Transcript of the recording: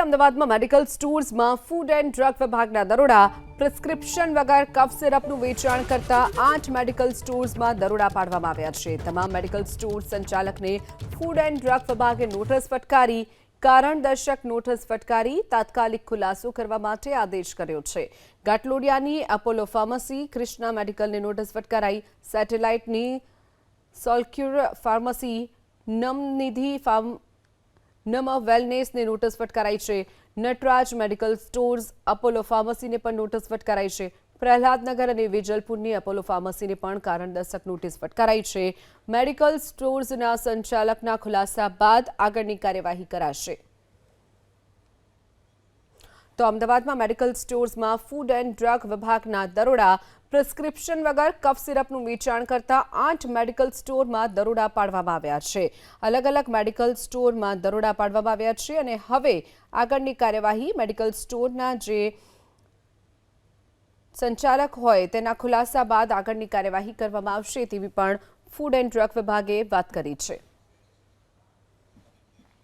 અમદાવાદમાં medical સ્ટોર્સમાં food and drug વિભાગના દરોડા પ્રિસ્ક્રિપ્શન વગર કફ સિરપનું વેચાણ કરતા 8 મેડિકલ સ્ટોર્સમાં દરોડા પાડવામાં આવ્યા છે। તમામ મેડિકલ સ્ટોર સંચાલકને ફૂડ એન્ડ ડ્રગ વિભાગે નોટિસ ફટકારી કારણદર્શક નોટિસ ફટકારી તાત્કાલિક ખુલાસો કરવા માટે આદેશ કર્યો છે। ઘાટલોડિયાની અપોલો ફાર્મસી, કૃષ્ણા મેડિકલને નોટિસ ફટકારાઈ, સેટેલાઇટની સોલ્ક્યુર ફાર્મસી, નમનિધિ નમ વેલનેસને નોટિસ ફટકારાઈ છે। નટરાજ મેડિકલ સ્ટોર્સ, અપોલો ફાર્મસીને પણ નોટિસ ફટકારાઈ છે। પ્રહલાદનગર અને વેજલપુરની અપોલો ફાર્મસીને પણ કારણદર્શક નોટિસ ફટકારાઈ છે। મેડિકલ સ્ટોર્સના સંચાલકના ખુલાસા બાદ આગળની કાર્યવાહી કરાશે। તો અમદાવાદમાં મેડિકલ સ્ટોર્સમાં ફૂડ એન્ડ ડ્રગ વિભાગના દરોડા પ્રિસ્ક્રિપ્શન વગર કફ સિરપનું વેચાણ કરતા 8 મેડિકલ સ્ટોરમાં દરોડા પાડવામાં આવ્યા છે। અલગ અલગ મેડિકલ સ્ટોરમાં દરોડા પાડવામાં આવ્યા છે અને હવે આગળની કાર્યવાહી મેડિકલ સ્ટોરના જે સંચાલક હોય તેના ખુલાસા બાદ આગળની કાર્યવાહી કરવામાં આવશે તેવી પણ ફૂડ એન્ડ ડ્રગ વિભાગે વાત કરી છે।